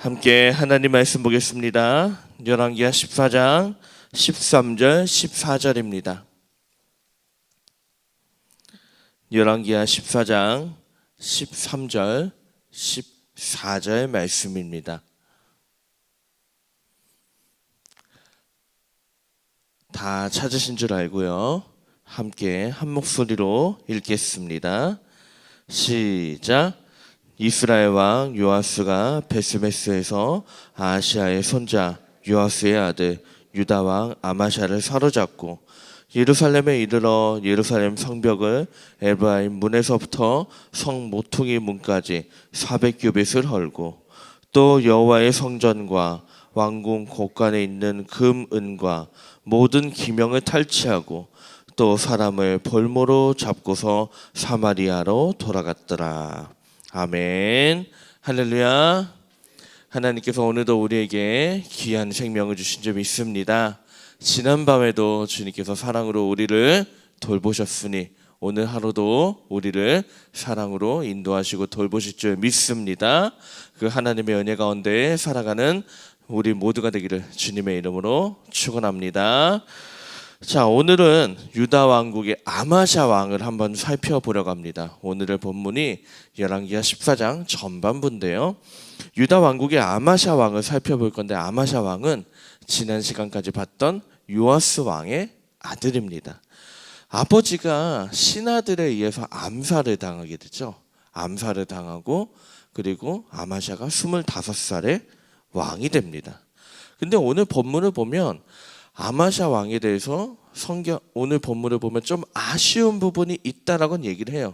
함께 하나님 말씀 보겠습니다. 열왕기하 14장 13절 14절입니다. 열왕기하 14장 13절 14절 말씀입니다. 다 찾으신 줄 알고요. 함께 한 목소리로 읽겠습니다. 시작. 이스라엘 왕 요아스가 베스메스에서 아하시아의 손자 요아스의 아들 유다 왕 아마샤를 사로잡고 예루살렘에 이르러 예루살렘 성벽을 에브라임 문에서부터 성 모퉁이 문까지 400규빗을 헐고 또 여호와의 성전과 왕궁 곳간에 있는 금, 은과 모든 기명을 탈취하고 또 사람을 볼모로 잡고서 사마리아로 돌아갔더라. 아멘. 할렐루야. 하나님께서 오늘도 우리에게 귀한 생명을 주신 줄 믿습니다. 지난밤에도 주님께서 사랑으로 우리를 돌보셨으니 오늘 하루도 우리를 사랑으로 인도하시고 돌보실 줄 믿습니다. 그 하나님의 은혜 가운데 살아가는 우리 모두가 되기를 주님의 이름으로 축원합니다. 자, 오늘은 유다 왕국의 아마샤 왕을 한번 살펴보려고 합니다. 오늘의 본문이 열왕기하 14장 전반부인데요. 유다 왕국의 아마샤 왕을 살펴볼 건데, 아마샤 왕은 지난 시간까지 봤던 요아스 왕의 아들입니다. 아버지가 신하들에 의해서 암살을 당하게 되죠. 암살을 당하고 그리고 아마샤가 25살에 왕이 됩니다. 근데 오늘 본문을 보면 아마샤 왕에 대해서 오늘 본문을 보면 좀 아쉬운 부분이 있다라고 얘기를 해요.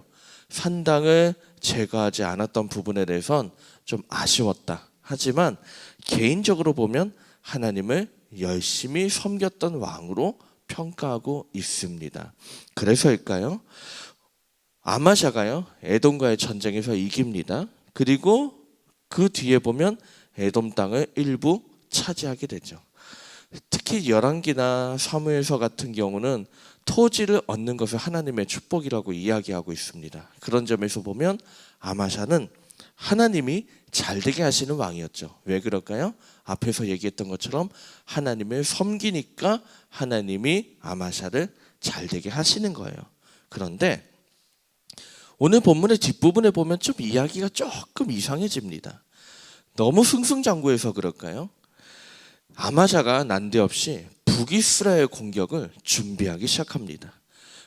산당을 제거하지 않았던 부분에 대해선 좀 아쉬웠다. 하지만 개인적으로 보면 하나님을 열심히 섬겼던 왕으로 평가하고 있습니다. 그래서일까요? 아마샤가요, 에돔과의 전쟁에서 이깁니다. 그리고 그 뒤에 보면 에돔 땅을 일부 차지하게 되죠. 특히 열왕기나 사무엘서 같은 경우는 토지를 얻는 것을 하나님의 축복이라고 이야기하고 있습니다. 그런 점에서 보면 아마샤는 하나님이 잘되게 하시는 왕이었죠. 왜 그럴까요? 앞에서 얘기했던 것처럼 하나님을 섬기니까 하나님이 아마샤를 잘되게 하시는 거예요. 그런데 오늘 본문의 뒷부분에 보면 좀 이야기가 조금 이상해집니다. 너무 승승장구해서 그럴까요? 아마샤가 난데없이 북이스라엘 공격을 준비하기 시작합니다.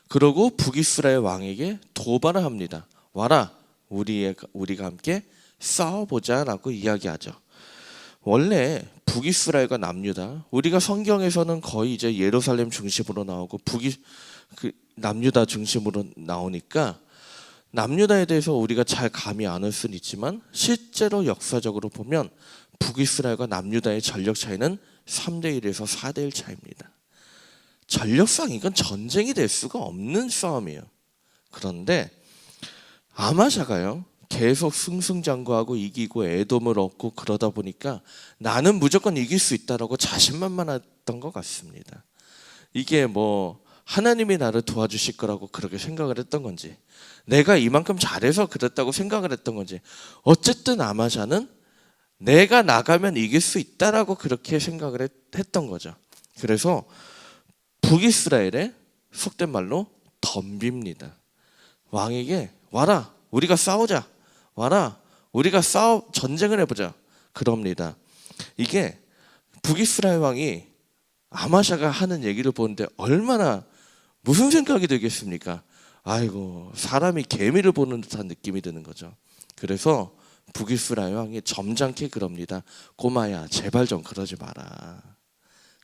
그러고 북이스라엘 왕에게 도발을 합니다. 와라, 우리가 함께 싸워보자 라고 이야기하죠. 원래 북이스라엘과 남유다, 우리가 성경에서는 거의 이제 예루살렘 중심으로 나오고 남유다 중심으로 나오니까 남유다에 대해서 우리가 잘 감이 안 올 수는 있지만 실제로 역사적으로 보면 북이스라엘과 남유다의 전력 차이는 3대1에서 4대1 차이입니다. 전력상 이건 전쟁이 될 수가 없는 싸움이에요. 그런데 아마샤가요, 계속 승승장구하고 이기고 에돔을 얻고 그러다 보니까 나는 무조건 이길 수 있다라고 자신만만했던 것 같습니다. 이게 뭐 하나님이 나를 도와주실 거라고 그렇게 생각을 했던 건지, 내가 이만큼 잘해서 그랬다고 생각을 했던 건지, 어쨌든 아마샤는 내가 나가면 이길 수 있다라고 그렇게 생각을 했던 거죠. 그래서 북이스라엘에 속된 말로 덤빕니다. 왕에게 와라, 우리가 싸우자. 와라, 우리가 전쟁을 해보자. 그럽니다. 이게 북이스라엘 왕이 아마샤가 하는 얘기를 보는데 얼마나 무슨 생각이 들겠습니까? 아이고, 사람이 개미를 보는 듯한 느낌이 드는 거죠. 그래서 북이스라엘 왕이 점잖게 그럽니다. 꼬마야, 제발 좀 그러지 마라.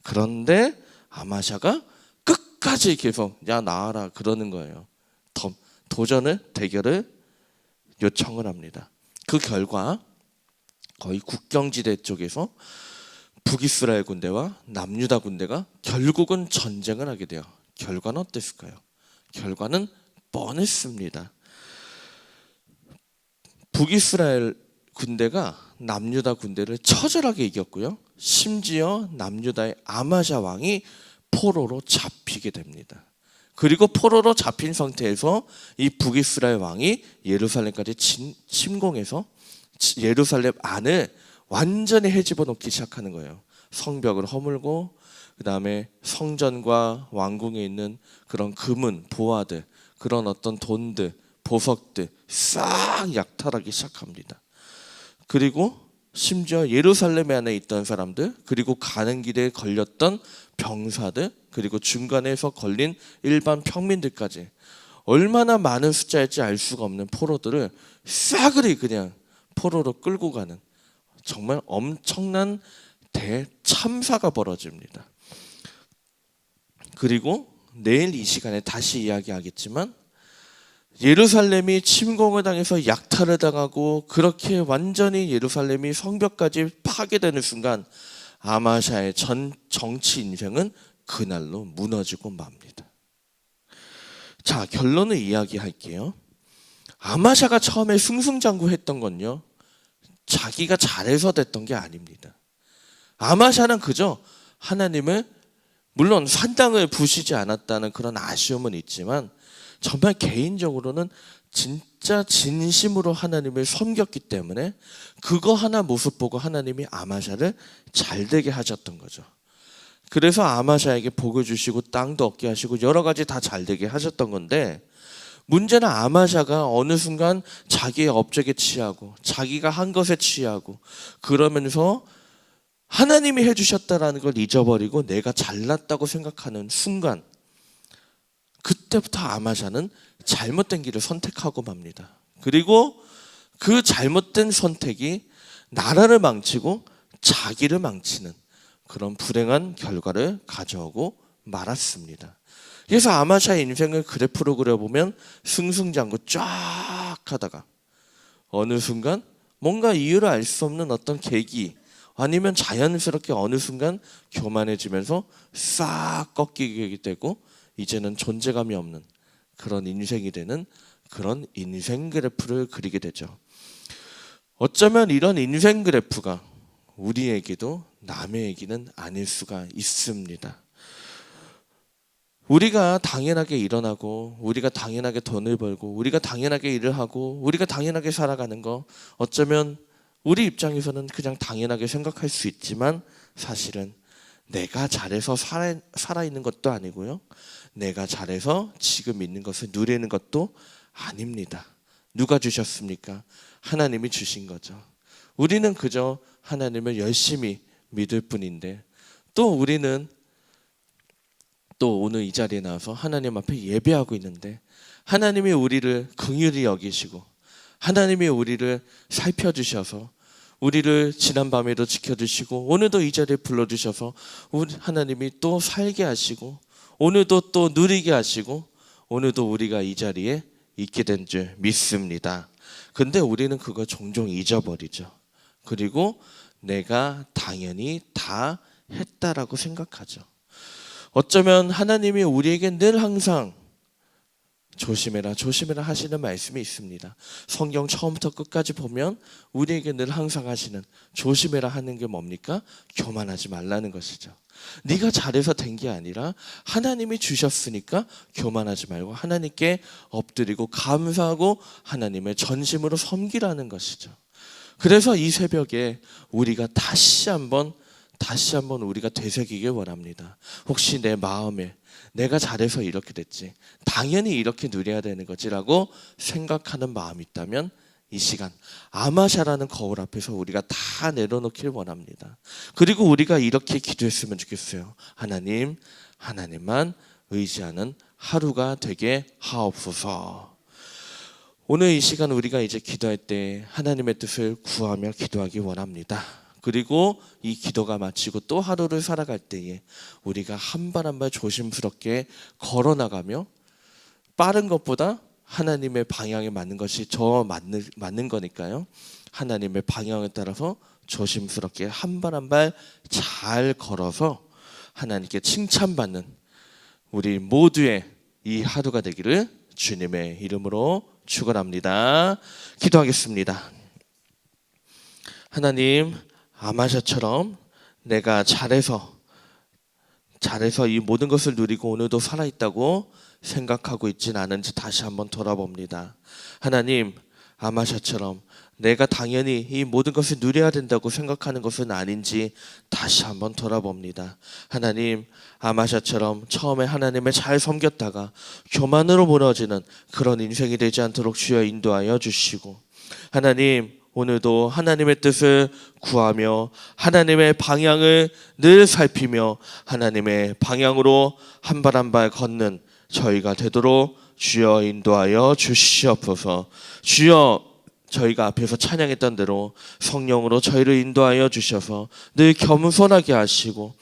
그런데 아마샤가 끝까지 계속 야 나와라 그러는 거예요. 대결을 요청을 합니다. 그 결과 거의 국경지대 쪽에서 북이스라엘 군대와 남유다 군대가 결국은 전쟁을 하게 돼요. 결과는 어땠을까요? 결과는 뻔했습니다. 북이스라엘 군대가 남유다 군대를 처절하게 이겼고요. 심지어 남유다의 아마샤 왕이 포로로 잡히게 됩니다. 그리고 포로로 잡힌 상태에서 이 북이스라엘 왕이 예루살렘까지 침공해서 예루살렘 안을 완전히 헤집어 놓기 시작하는 거예요. 성벽을 허물고 그 다음에 성전과 왕궁에 있는 그런 금은, 보화들, 그런 어떤 돈들, 보석들 싹 약탈하기 시작합니다. 그리고 심지어 예루살렘 안에 있던 사람들, 그리고 가는 길에 걸렸던 병사들, 그리고 중간에서 걸린 일반 평민들까지 얼마나 많은 숫자일지 알 수가 없는 포로들을 싸그리 그냥 포로로 끌고 가는 정말 엄청난 대참사가 벌어집니다. 그리고 내일 이 시간에 다시 이야기하겠지만 예루살렘이 침공을 당해서 약탈을 당하고 그렇게 완전히 예루살렘이 성벽까지 파괴되는 순간 아마샤의 전 정치 인생은 그날로 무너지고 맙니다. 자, 결론을 이야기할게요. 아마샤가 처음에 승승장구했던 건요, 자기가 잘해서 됐던 게 아닙니다. 아마샤는 그저 하나님을, 물론 산당을 부시지 않았다는 그런 아쉬움은 있지만 정말 개인적으로는 진짜 진심으로 하나님을 섬겼기 때문에 그거 하나 모습 보고 하나님이 아마샤를 잘되게 하셨던 거죠. 그래서 아마샤에게 복을 주시고 땅도 얻게 하시고 여러 가지 다 잘되게 하셨던 건데, 문제는 아마샤가 어느 순간 자기의 업적에 취하고 자기가 한 것에 취하고 그러면서 하나님이 해주셨다라는 걸 잊어버리고 내가 잘났다고 생각하는 순간, 그때부터 아마샤는 잘못된 길을 선택하고 맙니다. 그리고 그 잘못된 선택이 나라를 망치고 자기를 망치는 그런 불행한 결과를 가져오고 말았습니다. 그래서 아마샤의 인생을 그래프로 그려보면 승승장구 쫙 하다가 어느 순간 뭔가 이유를 알 수 없는 어떤 계기, 아니면 자연스럽게 어느 순간 교만해지면서 싹 꺾이게 되고 이제는 존재감이 없는 그런 인생이 되는 그런 인생 그래프를 그리게 되죠. 어쩌면 이런 인생 그래프가 우리에게도 남의 얘기는 아닐 수가 있습니다. 우리가 당연하게 일어나고 우리가 당연하게 돈을 벌고 우리가 당연하게 일을 하고 우리가 당연하게 살아가는 거, 어쩌면 우리 입장에서는 그냥 당연하게 생각할 수 있지만 사실은 내가 잘해서 살아있는 것도 아니고요, 내가 잘해서 지금 있는 것을 누리는 것도 아닙니다. 누가 주셨습니까? 하나님이 주신 거죠. 우리는 그저 하나님을 열심히 믿을 뿐인데, 또 우리는 또 오늘 이 자리에 나와서 하나님 앞에 예배하고 있는데 하나님이 우리를 긍휼히 여기시고 하나님이 우리를 살펴주셔서 우리를 지난밤에도 지켜주시고 오늘도 이 자리에 불러주셔서 하나님이 또 살게 하시고 오늘도 또 누리게 하시고 오늘도 우리가 이 자리에 있게 된 줄 믿습니다. 근데 우리는 그거 종종 잊어버리죠. 그리고 내가 당연히 다 했다라고 생각하죠. 어쩌면 하나님이 우리에게 늘 항상 조심해라 조심해라 하시는 말씀이 있습니다. 성경 처음부터 끝까지 보면 우리에게 늘 항상 하시는 조심해라 하는 게 뭡니까? 교만하지 말라는 것이죠. 네가 잘해서 된 게 아니라 하나님이 주셨으니까 교만하지 말고 하나님께 엎드리고 감사하고 하나님의 전심으로 섬기라는 것이죠. 그래서 이 새벽에 우리가 다시 한번 우리가 되새기길 원합니다. 혹시 내 마음에 내가 잘해서 이렇게 됐지, 당연히 이렇게 누려야 되는 거지라고 생각하는 마음이 있다면 이 시간 아마샤라는 거울 앞에서 우리가 다 내려놓길 원합니다. 그리고 우리가 이렇게 기도했으면 좋겠어요. 하나님, 하나님만 의지하는 하루가 되게 하옵소서. 오늘 이 시간 우리가 이제 기도할 때 하나님의 뜻을 구하며 기도하기 원합니다. 그리고 이 기도가 마치고 또 하루를 살아갈 때에 우리가 한 발 한 발 조심스럽게 걸어나가며, 빠른 것보다 하나님의 방향에 맞는 것이 맞는 거니까요, 하나님의 방향에 따라서 조심스럽게 한 발 한 발 잘 걸어서 하나님께 칭찬받는 우리 모두의 이 하루가 되기를 주님의 이름으로 축원합니다. 기도하겠습니다. 하나님, 아마샤처럼 내가 잘해서 이 모든 것을 누리고 오늘도 살아있다고 생각하고 있진 않은지 다시 한번 돌아봅니다. 하나님, 아마샤처럼 내가 당연히 이 모든 것을 누려야 된다고 생각하는 것은 아닌지 다시 한번 돌아봅니다. 하나님, 아마샤처럼 처음에 하나님을 잘 섬겼다가 교만으로 무너지는 그런 인생이 되지 않도록 주여 인도하여 주시고, 하나님, 오늘도 하나님의 뜻을 구하며 하나님의 방향을 늘 살피며 하나님의 방향으로 한 발 한 발 걷는 저희가 되도록 주여 인도하여 주시옵소서. 주여, 저희가 앞에서 찬양했던 대로 성령으로 저희를 인도하여 주셔서 늘 겸손하게 하시고,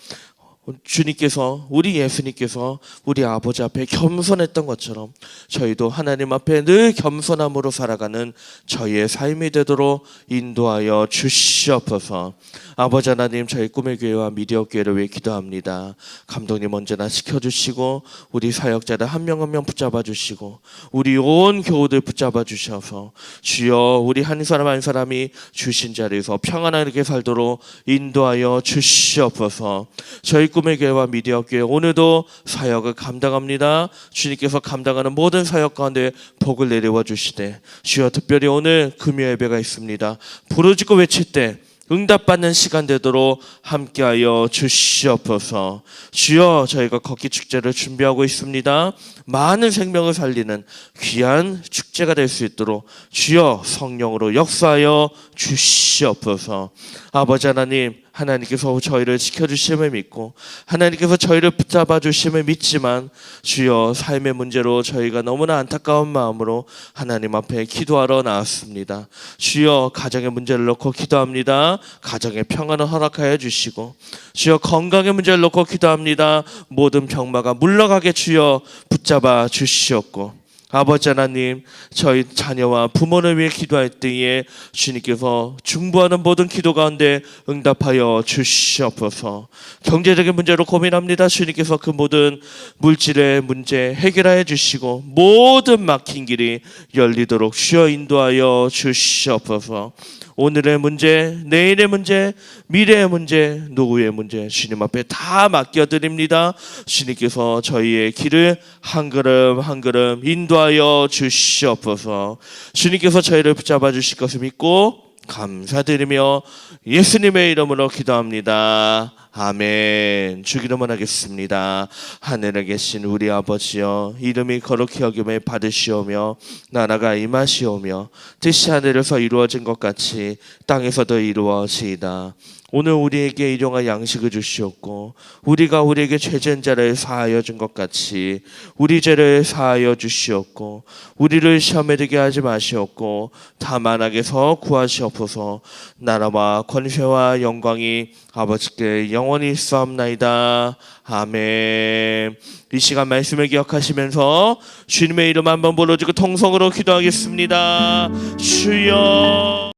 주님께서, 우리 예수님께서 우리 아버지 앞에 겸손했던 것처럼 저희도 하나님 앞에 늘 겸손함으로 살아가는 저희의 삶이 되도록 인도하여 주시옵소서. 아버지 하나님, 저희 꿈의 교회와 미디어 교회를 위해 기도합니다. 감독님 언제나 지켜주시고 우리 사역자들 한 명 한 명 붙잡아 주시고 우리 온 교우들 붙잡아 주셔서 주여, 우리 한 사람 한 사람이 주신 자리에서 평안하게 살도록 인도하여 주시옵소서. 저희 꿈의 교회와 미디어 교회 오늘도 사역을 감당합니다. 주님께서 감당하는 모든 사역 가운데 복을 내려와 주시되, 주여, 특별히 오늘 금요 예배가 있습니다. 부르짖고 외칠 때 응답받는 시간 되도록 함께하여 주시옵소서. 주여, 저희가 걷기 축제를 준비하고 있습니다. 많은 생명을 살리는 귀한 축제가 될 수 있도록 주여 성령으로 역사하여 주시옵소서. 아버지 하나님, 하나님께서 저희를 지켜주심을 믿고 하나님께서 저희를 붙잡아 주심을 믿지만 주여, 삶의 문제로 저희가 너무나 안타까운 마음으로 하나님 앞에 기도하러 나왔습니다. 주여, 가정의 문제를 놓고 기도합니다. 가정의 평안을 허락하여 주시고, 주여, 건강의 문제를 놓고 기도합니다. 모든 병마가 물러가게 주여 붙잡아 주시옵고, 아버지 하나님, 저희 자녀와 부모를 위해 기도할 때에 주님께서 중보하는 모든 기도 가운데 응답하여 주시옵소서. 경제적인 문제로 고민합니다. 주님께서 그 모든 물질의 문제 해결하여 주시고 모든 막힌 길이 열리도록 주여 인도하여 주시옵소서. 오늘의 문제, 내일의 문제, 미래의 문제, 노후의 문제 주님 앞에 다 맡겨드립니다. 주님께서 저희의 길을 한 걸음 한 걸음 인도하여 주시옵소서. 주님께서 저희를 붙잡아 주실 것을 믿고 감사드리며 예수님의 이름으로 기도합니다. 아멘. 주기도문 하겠습니다. 하늘에 계신 우리 아버지여, 이름이 거룩히 여김을 받으시오며 나라가 임하시오며 뜻이 하늘에서 이루어진 것 같이 땅에서도 이루어지이다. 오늘 우리에게 일용할 양식을 주시옵고 우리가 우리에게 죄 지은 자를 사하여 준 것 같이 우리 죄를 사하여 주시옵고 우리를 시험에 들게 하지 마시옵고 다만 악에서 구하시옵소서. 나라와 권세와 영광이 아버지께 영원히 있사옵나이다. 아멘. 이 시간 말씀을 기억하시면서 주님의 이름 한번 불러주고 통성으로 기도하겠습니다. 주여.